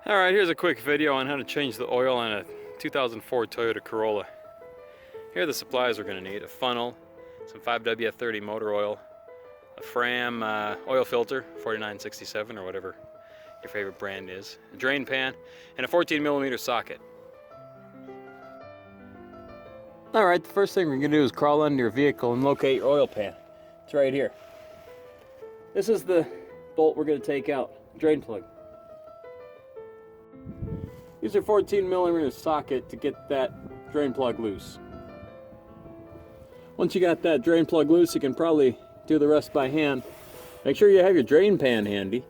Alright, here's a quick video on how to change the oil on a 2004 Toyota Corolla. Here are the supplies we're going to need: a funnel, some 5WF30 motor oil, a Fram oil filter, 4967 or whatever your favorite brand is, a drain pan, and a 14mm socket. Alright, the first thing we're going to do is crawl under your vehicle and locate your oil pan. It's right here. This is the bolt we're going to take out, drain plug. Use your 14mm socket to get that drain plug loose. Once you got that drain plug loose, you can probably do the rest by hand. Make sure you have your drain pan handy.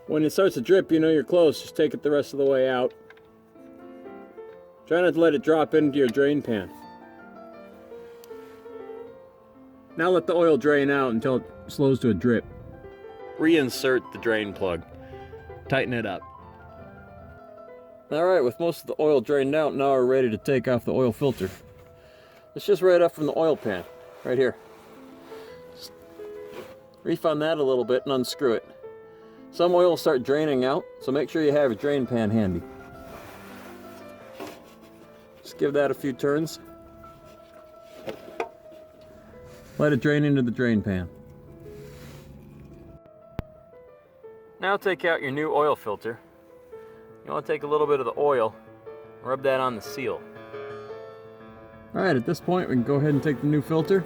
When it starts to drip, you know you're close. Just take it the rest of the way out. Try not to let it drop into your drain pan. Now let the oil drain out until it slows to a drip. Reinsert the drain plug. Tighten it up. Alright, with most of the oil drained out, now we're ready to take off the oil filter. It's just right up from the oil pan, right here. Just reef on that a little bit and unscrew it. Some oil will start draining out, so make sure you have your drain pan handy. Just give that a few turns. Let it drain into the drain pan. Now take out your new oil filter. You want to take a little bit of the oil, rub that on the seal. Alright, at this point we can go ahead and take the new filter,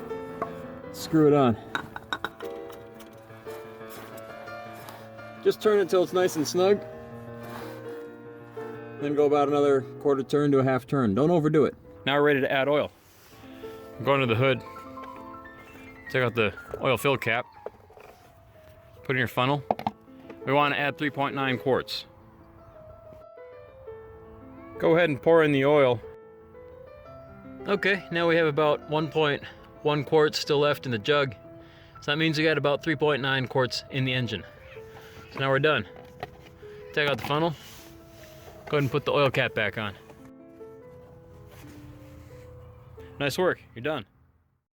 screw it on. Just turn it till it's nice and snug, then go about another quarter turn to a half turn. Don't overdo it. Now we're ready to add oil. Go under the hood, take out the oil fill cap, put in your funnel. We want to add 3.9 quarts. Go ahead and pour in the oil. Okay, now we have about 1.1 quarts still left in the jug. So that means we got about 3.9 quarts in the engine. So now we're done. Take out the funnel. Go ahead and put the oil cap back on. Nice work, you're done.